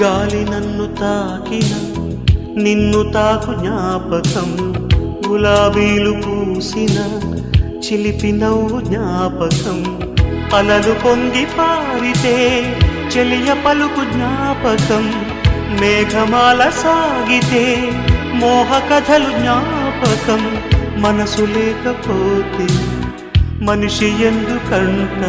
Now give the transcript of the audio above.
గాలి నన్ను తాకిన నిన్ను తాకు జ్ఞాపకం, గులాబీలు పూసిన చిలిపి నవ్వు జ్ఞాపకం, అలలు పొంగి పారితే చెలియ పలుకు జ్ఞాపకం, మేఘమాల సాగితే మోహ కథలు జ్ఞాపకం. మనసు లేకపోతే మనిషి ఎందుకంట.